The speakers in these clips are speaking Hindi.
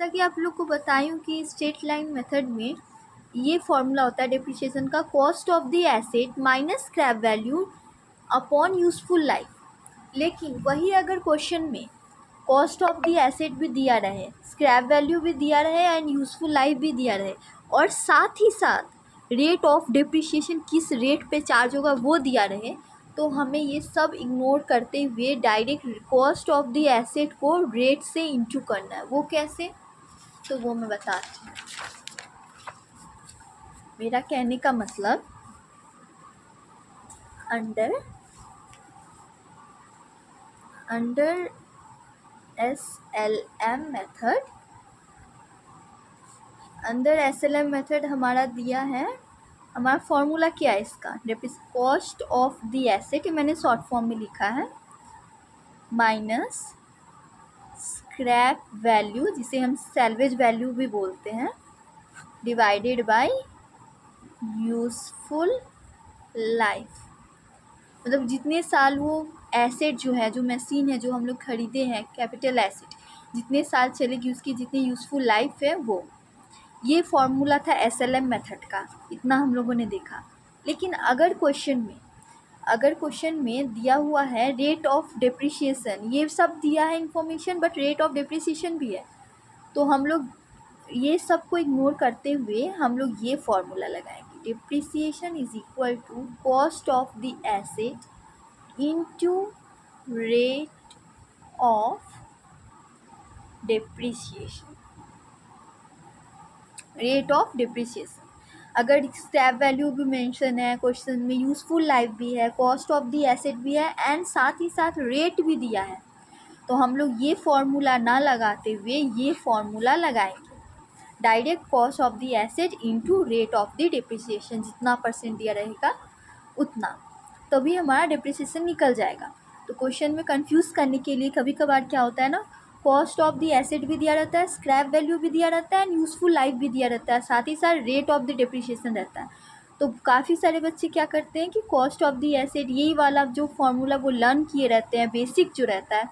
जैसा कि आप लोग को बताई हूँ कि स्ट्रेट लाइन मेथड में ये फॉर्मूला होता है डिप्रिसिएशन का, cost of the asset minus scrap value upon useful life. लेकिन वही अगर क्वेश्चन में कॉस्ट ऑफ द एसेट भी दिया रहे, स्क्रैप वैल्यू भी दिया रहे एंड यूजफुल लाइफ भी दिया रहे, और साथ ही साथ रेट ऑफ डिप्रिसिएशन किस रेट पे चार्ज होगा वो दिया रहे, तो हमें ये सब इग्नोर करते हुए direct cost of the asset को रेट से इंटू करना है। वो कैसे, तो वो मैं बताती हूँ। मेरा कहने का मतलब, under SLM method, under SLM method हमारा दिया है, हमारा फॉर्मूला क्या है इसका, कॉस्ट ऑफ द एसेट, मैंने शॉर्ट फॉर्म में लिखा है, माइनस स्क्रैप वैल्यू जिसे हम सैल्वेज वैल्यू भी बोलते हैं, डिवाइडेड बाय यूजफुल लाइफ। मतलब जितने साल वो एसेट जो है, जो मशीन है जो हम लोग खरीदे हैं, कैपिटल एसेट, जितने साल चलेगी उसकी जितनी यूज़फुल लाइफ है वो। ये फॉर्मूला था SLM मेथड का, इतना हम लोगों ने देखा। लेकिन अगर क्वेश्चन में दिया हुआ है रेट ऑफ डिप्रिसिएशन, ये सब दिया है information, but rate of depreciation भी है, तो हम लोग ये सब को इग्नोर करते हुए हम लोग ये फॉर्मूला लगाएंगे, depreciation is equal to cost of the asset into rate of depreciation. Rate of depreciation, अगर स्क्रैप वैल्यू भी मेंशन है क्वेश्चन में, यूजफुल लाइफ भी है, कॉस्ट ऑफ द एसेट भी है, एंड साथ ही साथ रेट भी दिया है, तो हम लोग ये फॉर्मूला ना लगाते हुए ये फॉर्मूला लगाएंगे, direct cost of the asset into rate of the depreciation, जितना परसेंट दिया रहेगा उतना, तभी हमारा डिप्रिसिएशन निकल जाएगा। तो क्वेश्चन में कंफ्यूज करने के लिए कभी कभार क्या होता है ना, कॉस्ट ऑफ द एसेट भी दिया रहता है, स्क्रैप वैल्यू भी दिया रहता है, एंड यूजफुल लाइफ भी दिया रहता है, साथ ही साथ रेट ऑफ द डिप्रिसिएशन रहता है। तो काफ़ी सारे बच्चे क्या करते हैं कि कॉस्ट ऑफ द एसेट, यही वाला जो फॉर्मूला वो लर्न किए रहते हैं, बेसिक जो रहता है,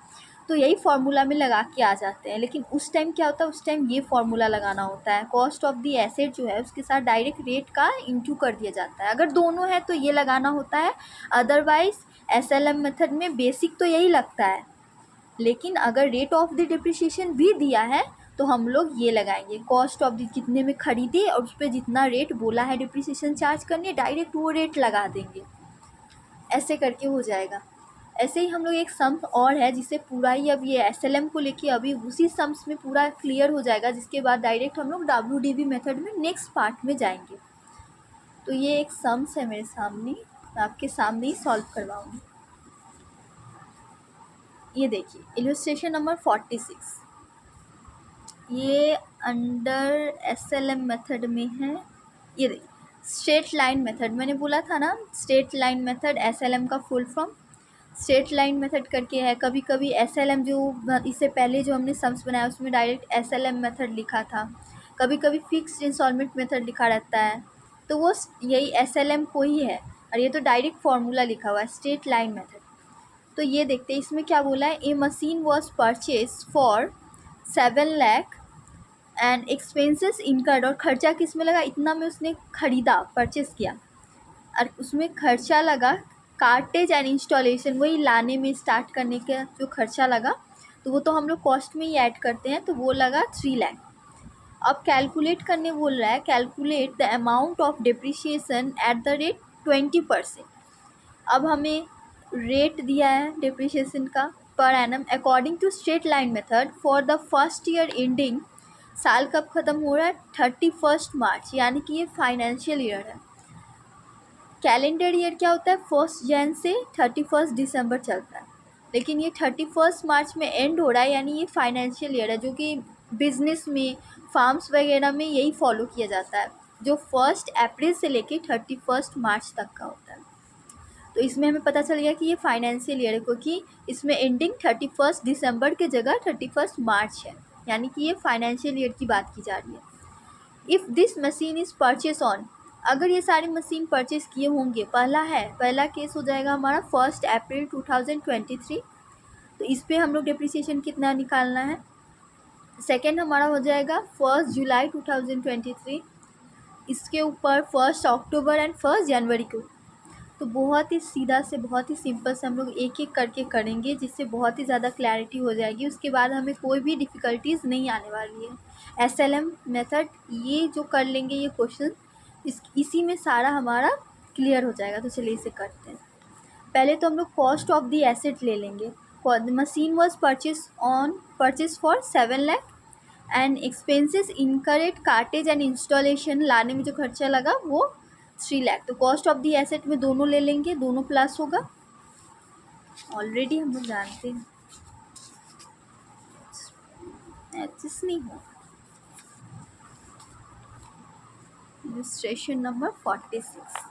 तो यही फार्मूला में लगा के आ जाते हैं। लेकिन उस टाइम क्या होता है, उस टाइम ये फार्मूला लगाना होता है, कॉस्ट ऑफ द एसेट जो है उसके साथ डायरेक्ट रेट का इंटू कर दिया जाता है। अगर दोनों है तो ये लगाना होता है, अदरवाइज SLM मेथड में बेसिक तो यही लगता है, लेकिन अगर रेट ऑफ द डिप्रिसिएशन भी दिया है तो हम लोग ये लगाएंगे, कॉस्ट ऑफ द कितने में खरीदे और उस पर जितना रेट बोला है डिप्रिसिएशन चार्ज करने, डायरेक्ट वो रेट लगा देंगे, ऐसे करके हो जाएगा। ऐसे ही हम लोग एक सम्स और है जिसे पूरा ही अब ये SLM को लेके अभी उसी सम्स में पूरा क्लियर हो जाएगा, जिसके बाद डायरेक्ट हम लोग WDV मेथड में नेक्स्ट पार्ट में जाएंगे। तो ये एक सम्स है मेरे सामने, मैं आपके सामने ही सॉल्व करवाऊंगी। ये देखिए इलस्ट्रेशन नंबर 46, ये अंडर SLM मेथड में है। ये देखिए स्ट्रेट लाइन मेथड, मैंने बोला था ना स्ट्रेट लाइन मेथड SLM का full form straight line method करके है। कभी कभी SLM जो इससे पहले जो हमने सम्स बनाया उसमें डायरेक्ट SLM मेथड लिखा था, कभी कभी फिक्स्ड इंस्टॉलमेंट मेथड लिखा रहता है, तो वो यही SLM को ही है, और ये तो डायरेक्ट फार्मूला लिखा हुआ है स्ट्रेट लाइन मेथड। तो ये देखते हैं इसमें क्या बोला है, a machine was purchase for 7 lakh and expenses incurred, और खर्चा किस में लगा, इतना में उसने खरीदा, परचेस किया, और उसमें खर्चा लगा कार्टेज एंड इंस्टॉलेशन, वही लाने में स्टार्ट करने का जो खर्चा लगा, तो वो तो हम लोग कॉस्ट में ही ऐड करते हैं, तो वो लगा 3 लाख। अब कैलकुलेट करने बोल रहा है, calculate the amount of depreciation at the rate 20%। अब हमें रेट दिया है डिप्रिसिएशन का per annum according to straight line method for the first year ending, साल कब ख़त्म हो रहा है, 31 मार्च, यानी कि ये फाइनेंशियल ईयर है। कैलेंडर ईयर क्या होता है, 1 जनवरी से 31 दिसंबर चलता है, लेकिन ये 31 मार्च में एंड हो रहा है, यानी ये फाइनेंशियल ईयर है, जो कि बिजनेस में, फार्म्स वगैरह में यही फॉलो किया जाता है, जो 1 अप्रैल से लेके 31 मार्च तक का होता है। तो इसमें हमें पता चल गया कि ये फाइनेंशियल ईयर है, क्योंकि इसमें एंडिंग 31 दिसंबर के जगह 31 मार्च है, यानी कि ये फाइनेंशियल ईयर की बात की जा रही है। If this machine is purchase on, अगर ये सारी मशीन परचेस किए होंगे, पहला केस हो जाएगा हमारा 1 अप्रैल 2023, तो इस पर हम लोग डिप्रिसिएशन कितना निकालना है, सेकेंड हमारा हो जाएगा 1 जुलाई 2023, इसके ऊपर 1 अक्टूबर एंड 1 जनवरी को। तो बहुत ही सीधा से, बहुत ही सिंपल से हम लोग एक एक करके करेंगे, जिससे बहुत ही ज़्यादा क्लैरिटी हो जाएगी। उसके बाद हमें कोई भी डिफ़िकल्टीज़ नहीं आने वाली है। SLM मेथड ये जो कर लेंगे ये क्वेश्चन, इसी में सारा हमारा क्लियर हो जाएगा। तो चलिए इसे करते हैं। पहले तो हम लोग कॉस्ट ऑफ द एसेट ले लेंगे। Machine was purchase for 7 lakh and expenses incurred cartage and installation, लाने में जो खर्चा लगा वो 3 लाख। तो कॉस्ट ऑफ द एसेट में दोनों ले लेंगे, दोनों प्लस होगा, ऑलरेडी हम लोग जानते हैं, एडजस्ट नहीं हो। इलस्ट्रेशन नंबर 46,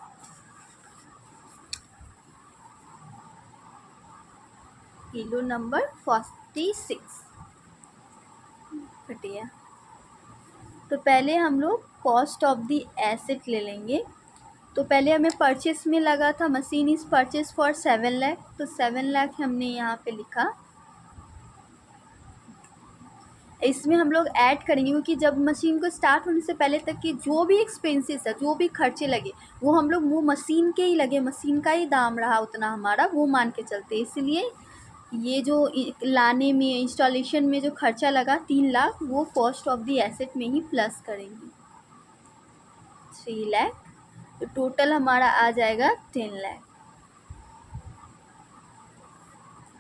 किलो नंबर 46 घटिया। तो पहले हम लोग कॉस्ट ऑफ द एसेट ले लेंगे। तो पहले हमें परचेस में लगा था, machine is purchase for 7 lakh, तो 7 लाख हमने यहाँ पे लिखा। इसमें हम लोग ऐड करेंगे, क्योंकि जब मशीन को स्टार्ट होने से पहले तक की जो भी एक्सपेंसेस है, जो भी खर्चे लगे, वो हम लोग वो मशीन के ही लगे, मशीन का ही दाम रहा उतना हमारा, वो मान के चलते। इसलिए ये जो लाने में, इंस्टॉलेशन में जो खर्चा लगा 3 लाख, वो कॉस्ट ऑफ द एसेट में ही प्लस करेंगे, 3 लाख। तो टोटल हमारा आ जाएगा 10 लाख।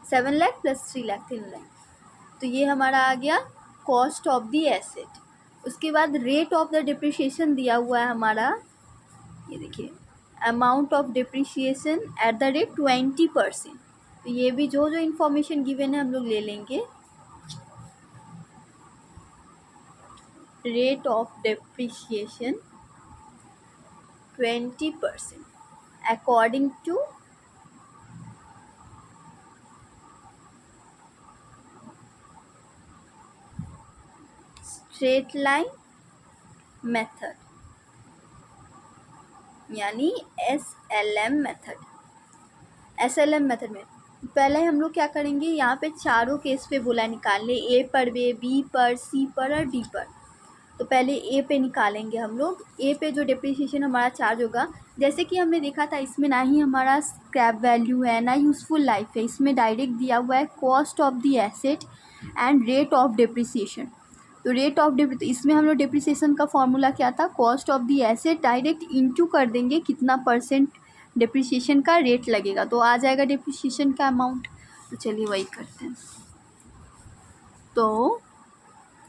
7 लाख प्लस 3 लाख, 10 लाख। तो ये हमारा आ गया कॉस्ट ऑफ द एसेट। उसके बाद रेट ऑफ द डिप्रिसिएशन दिया हुआ है हमारा, ये देखिए, amount of depreciation at the rate 20%। तो ये भी जो जो इन्फॉर्मेशन गिवन है हम लोग ले लेंगे। Rate of depreciation 20% according to straight line method, यानी SLM मेथड। SLM मेथड में पहले हम लोग क्या करेंगे, यहाँ पे चारों केस पे बोला निकालने, A पर, B पर, C पर और D पर। तो पहले A पे निकालेंगे हम लोग। A पे जो डिप्रिसिएशन हमारा चार्ज होगा, जैसे कि हमने देखा था, इसमें ना ही हमारा स्क्रैप वैल्यू है, ना यूज़फुल लाइफ है, इसमें डायरेक्ट दिया हुआ है cost of the asset and rate of depreciation. तो रेट ऑफ इसमें हम लोग डिप्रिसिएशन का फॉर्मूला क्या था, cost of the asset direct into कर देंगे कितना परसेंट डिप्रिसिएशन का रेट लगेगा, तो आ जाएगा डिप्रिसिएशन का अमाउंट। तो चलिए वही करते हैं। तो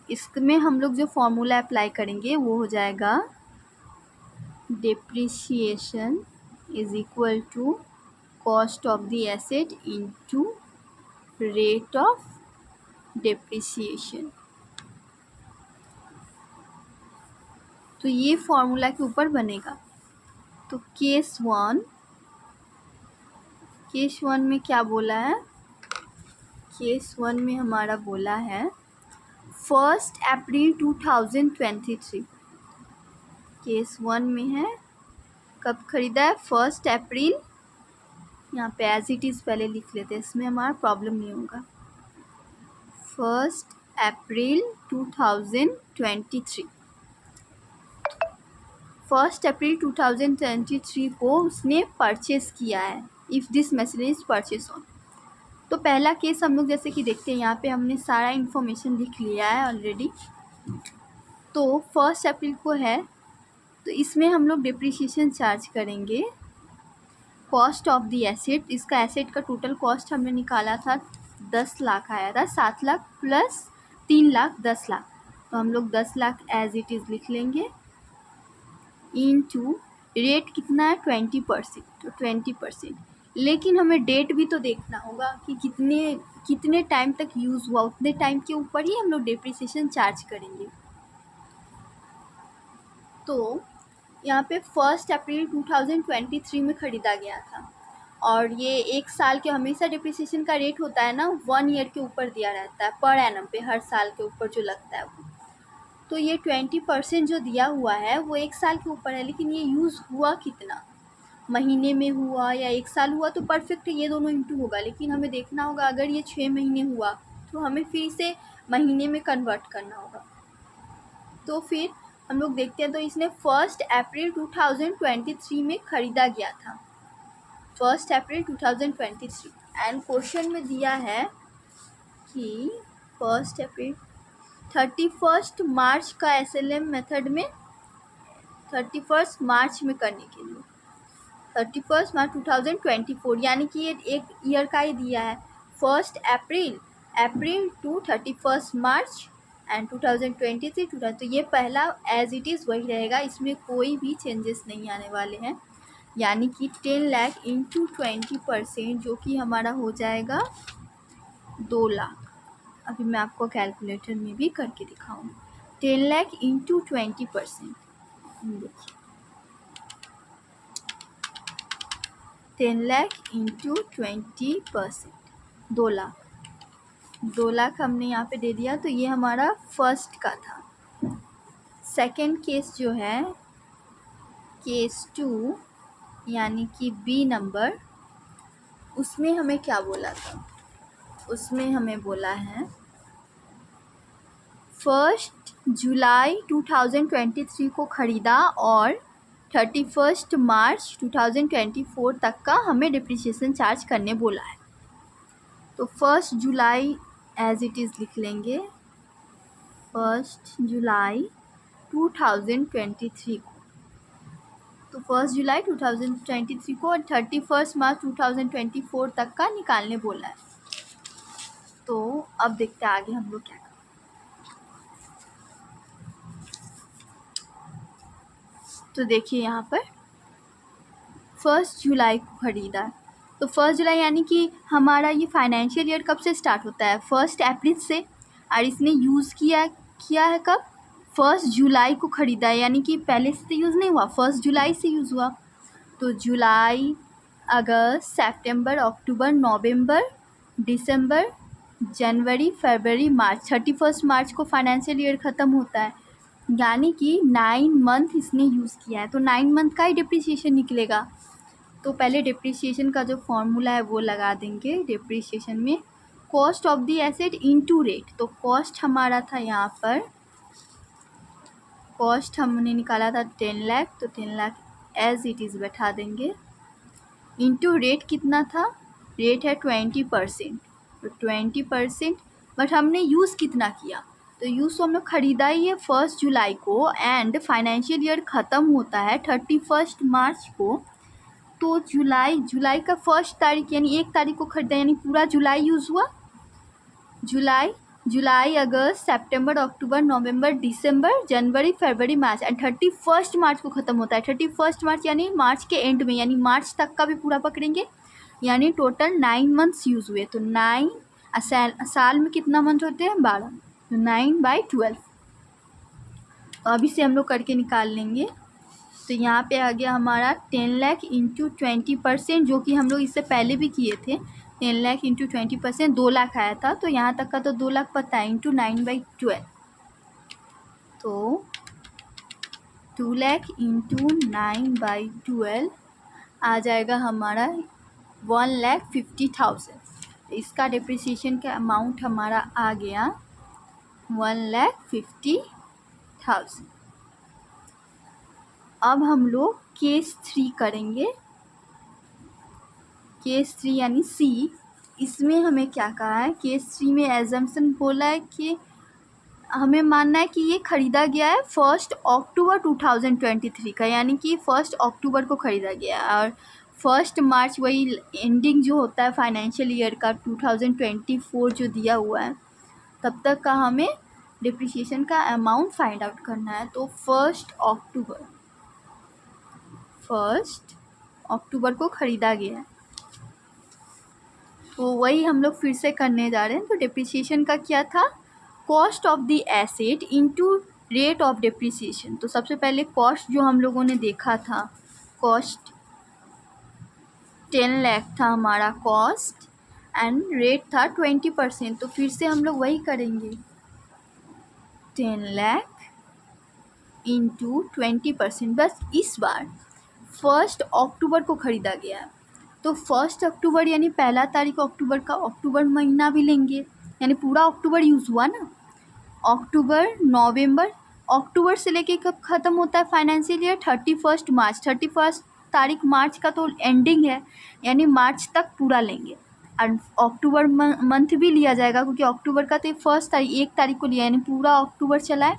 इसमें हम लोग जो फॉर्मूला अप्लाई करेंगे वो हो जाएगा depreciation is equal to cost of the asset into rate of depreciation. तो ये फॉर्मूला के ऊपर बनेगा। तो केस वन में क्या बोला है, केस 1 में हमारा बोला है 1 अप्रैल 2023। केस 1 में है, कब खरीदा है, 1 अप्रैल। यहाँ पे एज इट इज़ पहले लिख लेते हैं, इसमें हमारा प्रॉब्लम नहीं होगा। 1 अप्रैल 2023, 1 अप्रैल 2023 को उसने परचेस किया है। If this machine is purchase on. तो पहला केस हम लोग जैसे कि देखते हैं, यहाँ पे हमने सारा इन्फॉर्मेशन लिख लिया है ऑलरेडी। तो 1 अप्रैल को है, तो इसमें हम लोग डिप्रिसिएशन चार्ज करेंगे कॉस्ट ऑफ द एसेट। इसका एसेट का टोटल कॉस्ट हमने निकाला था 10 लाख आया था, 7 लाख प्लस 3 लाख 10 लाख। तो हम लोग 10 लाख एज इट इज़ लिख लेंगे, इनटू रेट कितना है 20%, तो 20%। लेकिन हमें डेट भी तो देखना होगा कि कितने टाइम तक यूज़ हुआ, उतने टाइम के ऊपर ही हम लोग डिप्रिसिएशन चार्ज करेंगे। तो यहाँ पे 1 अप्रैल 2023 में ख़रीदा गया था, और ये 1 साल के हमेशा डिप्रिसिएशन का रेट होता है ना, 1 ईयर के ऊपर दिया रहता है पर एनम पे, हर साल के ऊपर जो लगता है वो। तो ये 20% जो दिया हुआ है वो 1 साल के ऊपर है, लेकिन ये यूज़ हुआ कितना, महीने में हुआ या 1 साल हुआ, तो परफेक्ट ये दोनों इंटू होगा। लेकिन हमें देखना होगा अगर ये 6 महीने हुआ तो हमें फिर से महीने में कन्वर्ट करना होगा। तो फिर हम लोग देखते हैं, तो इसने 1 अप्रैल 2023 में ख़रीदा गया था, 1 अप्रैल 2023। एंड क्वेश्चन में दिया है कि 1 अप्रैल 31 मार्च का SLM मेथड में 31 मार्च में करने के लिए 31 मार्च 2024, यानी कि ये एक ईयर का ही दिया है, 1 अप्रैल टू 31 मार्च एंड 2023 तो ये पहला एज इट इज़ वही रहेगा, इसमें कोई भी चेंजेस नहीं आने वाले हैं। यानी कि 10 लाख इंटू 20%, जो कि हमारा हो जाएगा 2 लाख। अभी मैं आपको कैलकुलेटर में भी करके दिखाऊंगी। 10 लाख इंटू 20%, देखिए 10 लाख इंटू 20%, 2 लाख। 2 लाख हमने यहाँ पे दे दिया, तो ये हमारा फर्स्ट का था। सेकंड केस जो है केस 2, यानी कि बी नंबर, उसमें हमें क्या बोला था? उसमें हमें बोला है 1 जुलाई 2023 को ख़रीदा और 31 मार्च 2024 तक का हमें डिप्रिसिएशन चार्ज करने बोला है। तो 1 जुलाई एज इट इज़ लिख लेंगे, 1 जुलाई 2023 को, तो 1 जुलाई 2023 को और 31 मार्च 2024 तक का निकालने बोला है। तो अब देखते हैं आगे हम लोग क्या करें। तो देखिए यहाँ पर 1 जुलाई को ख़रीदा, तो 1 जुलाई यानी कि हमारा ये फाइनेंशियल ईयर कब से स्टार्ट होता है? 1 अप्रैल से, और इसने यूज़ किया है कब? 1 जुलाई को ख़रीदा है, यानी कि पहले से तो यूज़ नहीं हुआ, 1 जुलाई से यूज़ हुआ। तो जुलाई, अगस्त, सितंबर, अक्टूबर, नवंबर, दिसंबर, जनवरी, फरवरी, मार्च, 31 मार्च को फाइनेंशियल ईयर ख़त्म होता है, यानी कि 9 मंथ इसने यूज़ किया है, तो 9 मंथ का ही डिप्रिसिएशन निकलेगा। तो पहले डिप्रिसिएशन का जो फॉर्मूला है वो लगा देंगे। डिप्रिसिएशन में cost of the asset into rate, तो कॉस्ट हमारा था यहाँ पर, कॉस्ट हमने निकाला था 10 लाख, तो 10 लाख एज इट इज़ बैठा देंगे, इनटू रेट कितना था? रेट है 20%, तो 20%, बट हमने यूज़ कितना किया? तो यूज़ तो हम लोग ख़रीदा ही है 1 जुलाई को, एंड फाइनेंशियल ईयर ख़त्म होता है 31 मार्च को। तो जुलाई का 1 तारीख यानी 1 तारीख को ख़रीदा, यानी पूरा जुलाई यूज़ हुआ। जुलाई, अगस्त, सितंबर, अक्टूबर, नवंबर, दिसंबर, जनवरी, फरवरी, मार्च, एंड 31 मार्च को ख़त्म होता है। 31 मार्च यानी मार्च के एंड में, यानी मार्च तक का भी पूरा पकड़ेंगे, यानी टोटल 9 मंथ्स यूज़ हुए। तो 9 साल में कितना मंथ होते हैं? 12, तो 9/12। तो अभी से हम लोग करके निकाल लेंगे। तो यहाँ पे आ गया हमारा 10 लाख इंटू 20%, जो कि हम लोग इससे पहले भी किए थे। 10 लाख इंटू 20%, 2 लाख आया था, तो यहाँ तक का तो 2 लाख पता है, इंटू 9/12, तो 2 लाख इंटू 9/12 आ जाएगा हमारा 1,50,000। इसका डिप्रिसिएशन का अमाउंट हमारा आ गया 1,50,000। अब हम लोग केस 3 करेंगे। केस 3 यानी सी, इसमें हमें क्या कहा है? केस 3 में एजम्पशन बोला है कि हमें मानना है कि ये ख़रीदा गया है 1 अक्टूबर 2023 का, यानी कि 1 अक्टूबर को ख़रीदा गया है, और 1 मार्च वही एंडिंग जो होता है फाइनेंशियल ईयर का 2024 जो दिया हुआ है, तब तक का हमें डिप्रिसिएशन का अमाउंट फाइंड आउट करना है। तो 1 अक्टूबर को ख़रीदा गया है, तो वही हम लोग फिर से करने जा रहे हैं। तो डिप्रिसिएशन का क्या था? Cost of the asset into rate of depreciation. तो सबसे पहले कॉस्ट जो हम लोगों ने देखा था, कॉस्ट 10 लाख था हमारा कॉस्ट, एंड रेट था 20%, तो फिर से हम लोग वही करेंगे, 10 लाख इंटू 20%। बस इस बार 1 अक्टूबर को ख़रीदा गया है, तो 1 अक्टूबर यानी पहला तारीख अक्टूबर का, अक्टूबर महीना भी लेंगे, यानी पूरा अक्टूबर यूज़ हुआ ना, अक्टूबर, नवंबर, अक्टूबर से लेके कब ख़त्म होता है फाइनेंशियल ईयर? 31 मार्च। 31 तारीख मार्च का तो एंडिंग है, यानी मार्च तक पूरा लेंगे। और अक्टूबर मंथ भी लिया जाएगा, क्योंकि अक्टूबर का तो फर्स्ट तारीख 1 तारीख को लिया, यानी पूरा अक्टूबर चला है।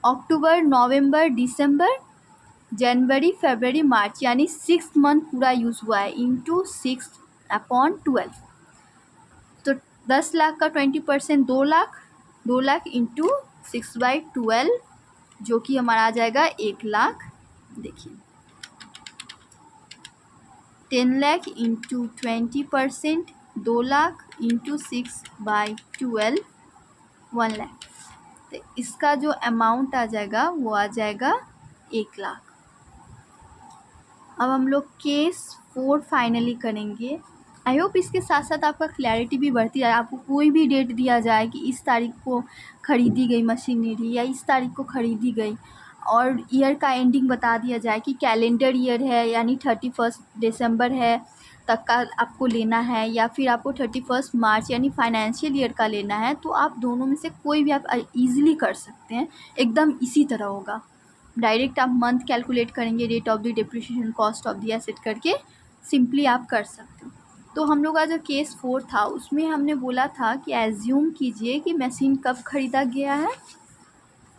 अक्टूबर, नवंबर, दिसंबर, जनवरी, फरवरी, मार्च, यानी 6 मंथ पूरा यूज़ हुआ है, इंटू 6/12। तो 10 लाख का 20% 2 लाख, 2 लाख इंटू 6/12, जो कि हमारा आ जाएगा 1 लाख। देखिए 10 लाख इंटू 20%, 2 लाख इंटू 6/12, 1 लाख। तो इसका जो अमाउंट आ जाएगा वो आ जाएगा 1 लाख। अब हम लोग केस 4 फाइनली करेंगे। आई होप इसके साथ साथ आपका क्लैरिटी भी बढ़ती है। आपको कोई भी डेट दिया जाए कि इस तारीख को ख़रीदी गई मशीनरी या इस तारीख को ख़रीदी गई, और ईयर का एंडिंग बता दिया जाए कि कैलेंडर ईयर है, यानी 31 दिसंबर है तक का आपको लेना है, या फिर आपको 31 मार्च यानी फाइनेंशियल ईयर का लेना है, तो आप दोनों में से कोई भी आप ईज़िली कर सकते हैं। एकदम इसी तरह होगा। डायरेक्ट आप मंथ कैलकुलेट करेंगे, rate of the depreciation, cost of the asset करके सिंपली आप कर सकते हो। तो हम लोग का जो केस 4 था उसमें हमने बोला था कि एज्यूम कीजिए कि मशीन कब ख़रीदा गया है।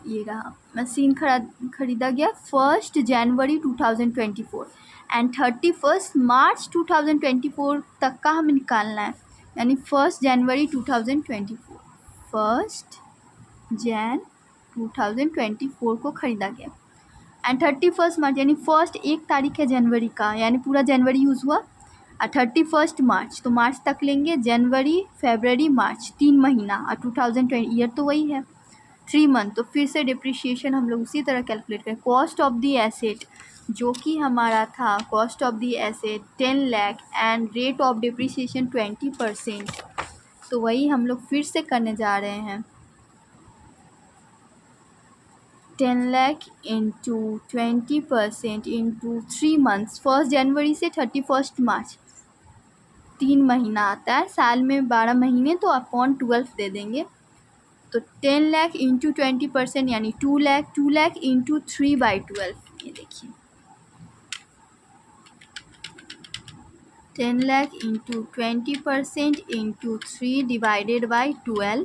ये रहा, मशीन ख़रीदा गया 1 जनवरी 2024 एंड 31 मार्च 2024 तक का हमें निकालना है, यानी 1 जनवरी 2024, 1 जैन 2024 को ख़रीदा गया एंड 31 मार्च, यानी फर्स्ट 1 तारीख है जनवरी का, यानी पूरा जनवरी यूज़ हुआ, और 31 मार्च, तो मार्च तक लेंगे, जनवरी, फरवरी, मार्च, 3 महीना, और 2020 ईयर तो वही है, 3 मंथ। तो फिर से डिप्रिशिएशन हम लोग उसी तरह कैलकुलेट करें। कॉस्ट ऑफ द एसेट जो कि हमारा था, cost of the asset 10 lakh and rate of depreciation 20%, तो वही हम लोग फिर से करने जा रहे हैं। 10 लाख इंटू 20% इंटू 3 मंथ्स, 1 जनवरी से 31 मार्च, 3 महीना आता है, साल में 12 महीने, तो अपॉन 12 दे देंगे। तो 10 लाख इंटू 20% यानी 2 लाख, 2 लाख इंटू 3/12, ये देखिए 10 lakh into 20% into 3 divided by 12,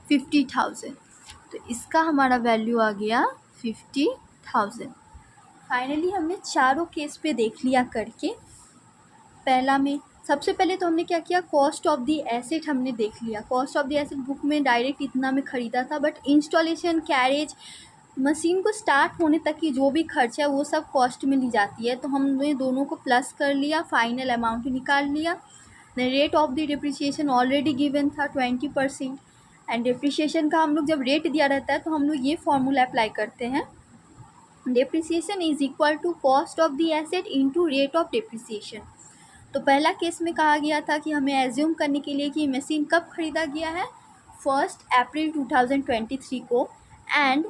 50,000। तो इसका हमारा वैल्यू आ गया 50,000। फाइनली हमने चारों केस पे देख लिया करके। पहला में सबसे पहले तो हमने क्या किया, कॉस्ट ऑफ द एसेट हमने देख लिया। Cost of the asset book में डायरेक्ट इतना में ख़रीदा था, बट इंस्टॉलेशन, कैरेज, मशीन को स्टार्ट होने तक की जो भी खर्च है वो सब कॉस्ट में ली जाती है। तो हमने दोनों को प्लस कर लिया, फाइनल अमाउंट निकाल लिया। Rate of the depreciation already given था 20%, एंड डिप्रिसिएशन का हम लोग जब रेट दिया रहता है तो हम लोग ये फॉर्मूला अप्लाई करते हैं, depreciation is equal to cost of the asset into rate of depreciation. तो पहला केस में कहा गया था कि हमें एज्यूम करने के लिए कि मशीन कब ख़रीदा गया है, 1 अप्रैल 2023 को, एंड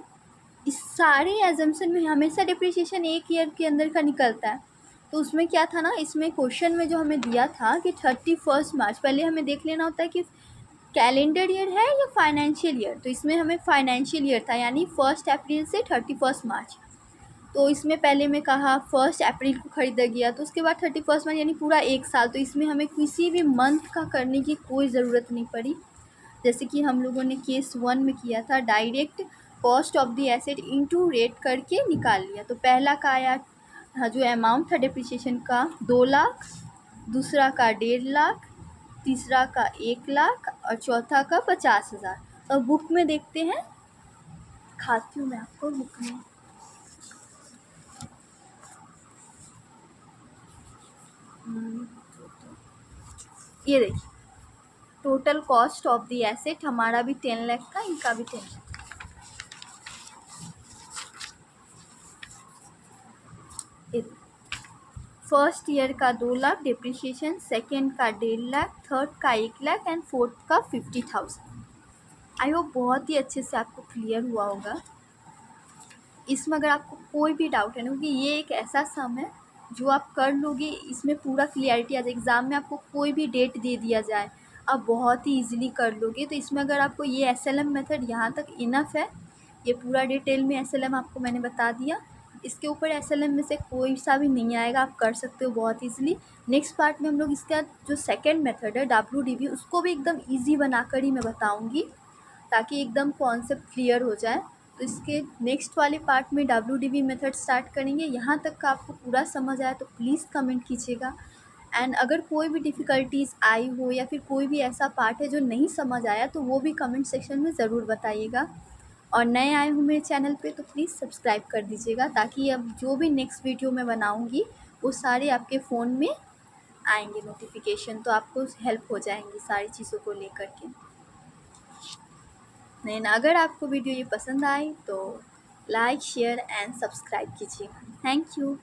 इस सारे एजम्पशन में हमेशा डिप्रिसिएशन 1 ईयर के अंदर का निकलता है। तो उसमें क्या था ना, इसमें क्वेश्चन में जो हमें दिया था कि 31 मार्च, पहले हमें देख लेना होता है कि कैलेंडर ईयर है या फाइनेंशियल ईयर। तो इसमें हमें फाइनेंशियल ईयर था, यानी 1 अप्रैल से 31 मार्च। तो इसमें पहले में कहा 1 अप्रैल को ख़रीदा गया, तो उसके बाद 31 मार्च, यानी पूरा 1 साल। तो इसमें हमें किसी भी मंथ का करने की कोई ज़रूरत नहीं पड़ी, जैसे कि हम लोगों ने केस 1 में किया था, direct cost of the asset into rate करके निकाल लिया। तो पहला का आया जो अमाउंट था डिप्रिसिएशन का 2 लाख, दूसरा का 1.5 लाख, तीसरा का 1 लाख, और चौथा का 50,000। और बुक में देखते हैं, खाती हूँ मैं आपको बुक में। ये देखिए total cost of the asset हमारा भी 10 लाख था, इनका भी 10 लाख। फर्स्ट ईयर का 2 लाख डिप्रिसिएशन, सेकेंड का 1.5 लाख, थर्ड का 1 लाख एंड फोर्थ का 50,000। आई होप बहुत ही अच्छे से आपको क्लियर हुआ होगा। इसमें अगर आपको कोई भी डाउट है ना, क्योंकि ये एक ऐसा सम है जो आप कर लोगे, इसमें पूरा क्लियरिटी आ जाए। एग्ज़ाम में आपको कोई भी डेट दे दिया जाए, आप बहुत ही ईज़िली कर लोगे। तो इसमें अगर आपको ये एसएलएम मेथड यहाँ तक इनफ है, ये पूरा डिटेल में एसएलएम आपको मैंने बता दिया। इसके ऊपर एसएलएम में से कोई सा भी नहीं आएगा, आप कर सकते हो बहुत ईज़िली। नेक्स्ट पार्ट में हम लोग इसका जो सेकंड मेथड है डब्ल्यूडीवी, उसको भी एकदम ईज़ी बनाकर ही मैं बताऊँगी, ताकि एकदम कॉन्सेप्ट क्लियर हो जाए। तो इसके नेक्स्ट वाले पार्ट में डब्ल्यूडीवी मेथड स्टार्ट करेंगे। यहाँ तक का आपको पूरा समझ आया तो प्लीज़ कमेंट कीजिएगा। एंड अगर कोई भी डिफ़िकल्टीज़ आई हो या फिर कोई भी ऐसा पार्ट है जो नहीं समझ आया, तो वो भी कमेंट सेक्शन में ज़रूर बताइएगा। और नए आए हो मेरे चैनल पे तो प्लीज़ सब्सक्राइब कर दीजिएगा, ताकि अब जो भी नेक्स्ट वीडियो मैं बनाऊँगी वो सारे आपके फ़ोन में आएंगे नोटिफिकेशन, तो आपको हेल्प हो जाएंगी सारी चीज़ों को लेकर के। नहीं ना, अगर आपको वीडियो ये पसंद आए तो लाइक शेयर एंड सब्सक्राइब कीजिएगा। Thank you.